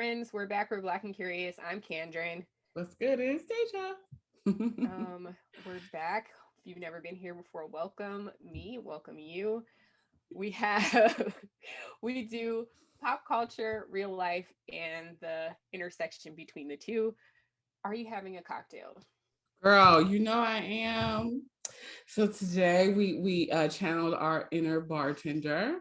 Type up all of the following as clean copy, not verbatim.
friends. We're back. We're Black and Curious. I'm Kandron. What's good? It's Deja. We're back. If you've never been here before, welcome me. Welcome you. We have we do pop culture, real life, and the intersection between the two. Are you having a cocktail? Girl, you know I am. So today we channeled our inner bartender.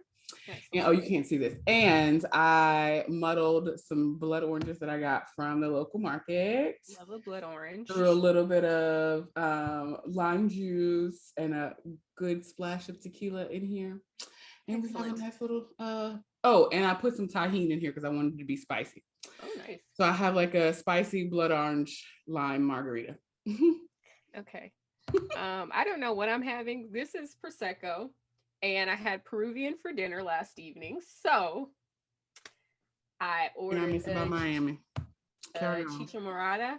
And, oh, Excellent. you can't see this. And I muddled some blood oranges that I got from the local market. Love a blood orange. Threw a little bit of lime juice and a good splash of tequila in here. And we have a Excellent. nice little oh, and I put some tahini in here because I wanted it to be spicy. Oh, nice. So I have like a spicy blood orange lime margarita. Okay. I don't know what I'm having. This is Prosecco, and I had Peruvian for dinner last evening. So I And I ordered miss about Miami. Carry a on. Chicha Morada,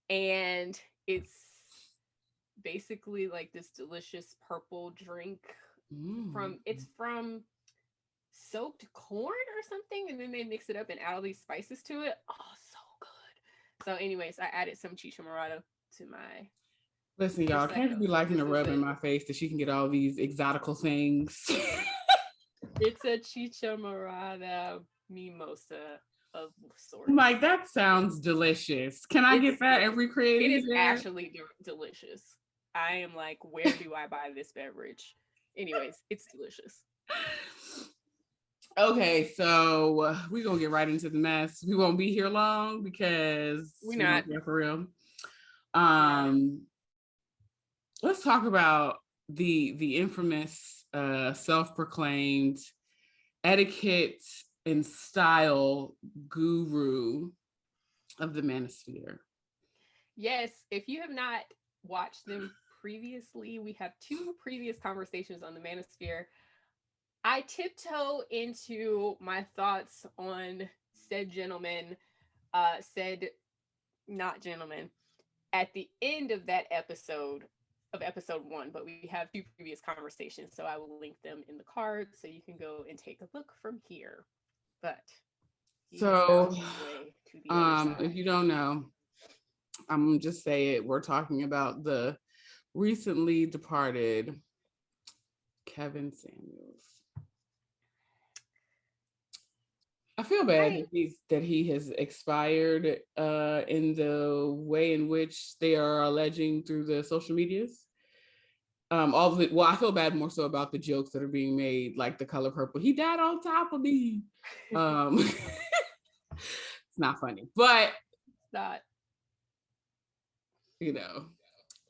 and it's basically like this delicious purple drink Mm. from soaked corn or something, and then they mix it up and add all these spices to it. Oh, so good. So, anyways, I added some Chicha Morada to my Listen, y'all, can't Prosecco. be So liking this to is rub in the my face that she can get all these exotical things. it's a Chicha Morada mimosa of I'm sorts. like, that sounds delicious. Can I It's get that and recreate it it is here? actually delicious. I am like, where do I buy this beverage? Anyways, it's delicious. Okay, so we're gonna get right into the mess. We won't be here long because We we not. don't care for real. We not. Um, let's talk about the infamous self-proclaimed etiquette and style guru of the Manosphere. Yes, if you have not watched them previously, we have two previous conversations on the Manosphere. I tiptoe into my thoughts on said gentleman, said not gentleman, at the end of that episode of episode one, but we have two previous conversations, so I will link them in the card so you can go and take a look from here. But he has So, found his way to the other if side. you don't know, I'm gonna just say it. We're talking about the recently departed Kevin Samuels. I feel bad I that he has expired in the way in which they are alleging through the social medias. All of it. Well, I feel bad more so about the jokes that are being made, like the color purple. He died on top of me. It's not funny, but thought, you know,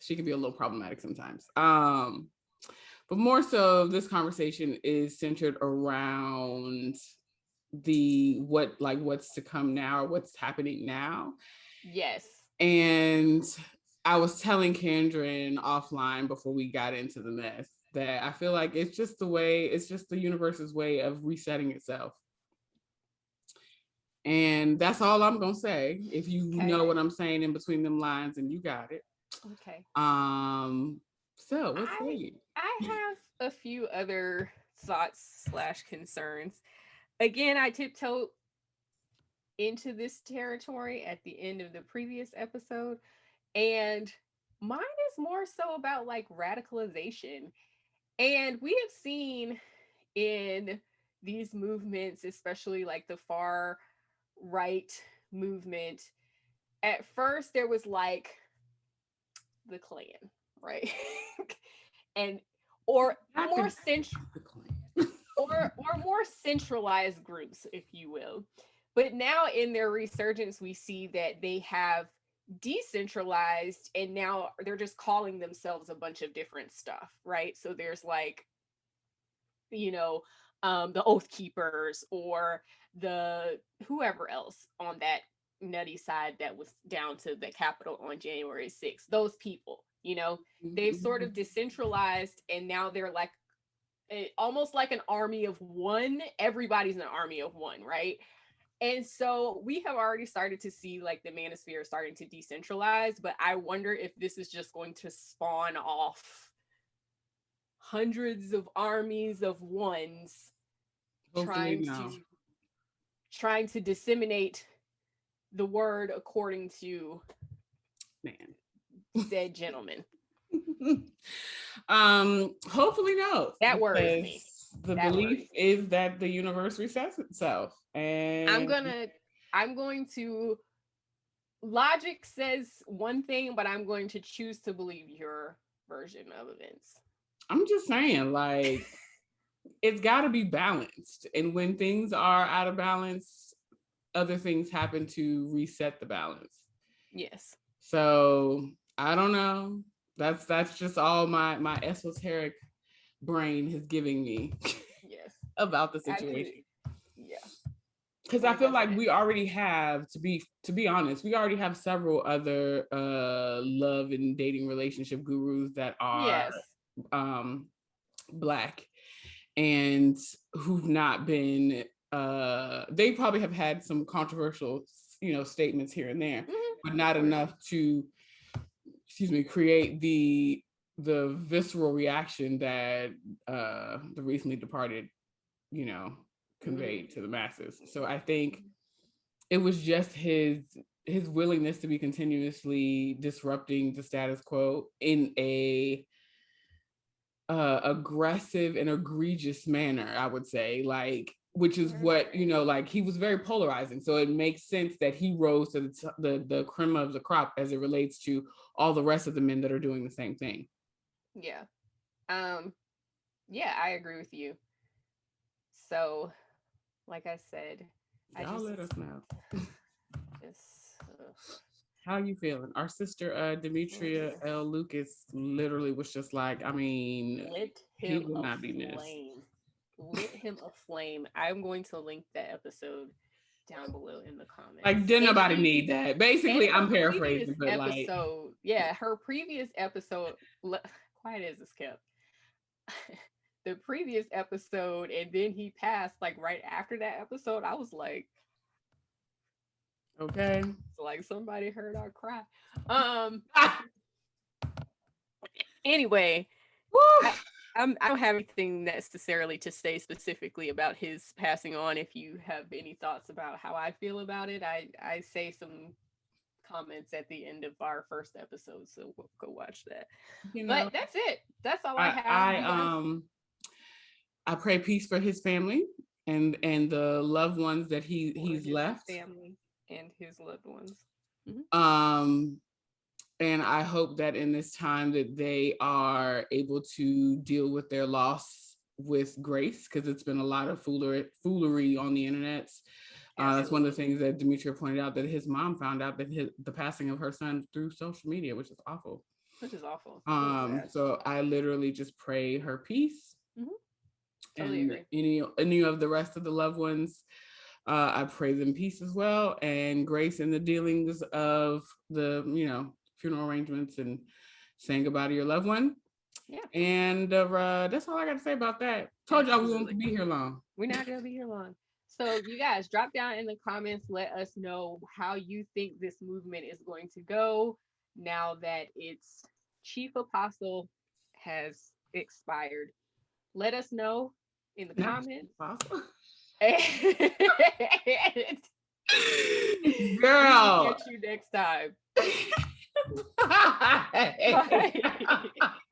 she can be a little problematic sometimes. But more so, this conversation is centered around the what's to come now, or what's happening now. yes. And I was telling Kandron offline before we got into the mess that I feel like it's just the universe's way of resetting itself. And that's all I'm gonna say. If you Okay. know what I'm saying in between them lines, and you got it. Okay. Um, so what say I you? I have a few other thoughts slash concerns. Again, I tiptoed into this territory at the end of the previous episode, and mine is more so about like radicalization. And we have seen in these movements, especially like the far right movement, at first there was like the Klan, right? and or more Happened central the Klan. or more centralized groups, if you will. But now in their resurgence, we see that they have decentralized and now they're just calling themselves a bunch of different stuff, right? So there's like, you know, the Oath Keepers or the whoever else on that nutty side that was down to the Capitol on January 6th. Those people, they've sort of decentralized and now they're like almost like an army of one. Everybody's an army of one, right? And so we have already started to see like the manosphere starting to decentralize, but I wonder if this is just going to spawn off hundreds of armies of ones Hopefully trying to no. trying to disseminate the word according to man said gentleman. Hopefully no, That worries me. because the That belief is that the universe resets itself, and I'm going to logic says one thing, but I'm going to choose to believe your version of events. I'm just saying, like, it's got to be balanced, and when things are out of balance, other things happen to reset the balance. Yes. So I don't know. That's just all my esoteric brain is giving me. Yes. About the situation. Yeah. Because I feel like we already have, to be honest, we already have several other love and dating relationship gurus that are Black and who've not been they probably have had some controversial, statements here and there, but not enough to, create the visceral reaction that the recently departed, conveyed to the masses. So I think it was just his willingness to be continuously disrupting the status quo in a aggressive and egregious manner, I would say, like, which is what, like, he was very polarizing. So it makes sense that he rose to the cream of the crop as it relates to all the rest of the men that are doing the same thing. Yeah. Yeah, I agree with you. So, like I said, y'all let us know. Just, how you feeling? Our sister Demetria L. Lucas literally was just like, I mean, he will not be missed. Lit him a flame. I'm going to link that episode down below in the comments. Like, didn't nobody need that? Basically, I'm paraphrasing, but episode, her previous episode, quiet as it's kept. The previous episode, and then he passed like right after that episode. I was like, okay, it's like somebody heard our cry. Anyway, I don't have anything necessarily to say specifically about his passing on. If you have any thoughts about how I feel about it, I say some comments at the end of our first episode, so we'll go watch that. But that's it. That's all I have. I pray peace for his family and the loved ones that he's left. Family and his loved ones. And I hope that in this time that they are able to deal with their loss with grace, because it's been a lot of foolery on the internet. That's one of the things that Demetria pointed out, that his mom found out that the passing of her son through social media, which is awful. So I literally just pray her peace. Totally and any of the rest of the loved ones, I pray them peace as well, and grace in the dealings of the funeral arrangements and saying goodbye to your loved one. Yeah. And that's all I got to say about that. Told y'all we won't be here long. We're not gonna be here long. So you guys drop down in the comments, let us know how you think this movement is going to go now that its chief apostle has expired. Let us know in the comments. Girl, we'll catch you next time. Bye.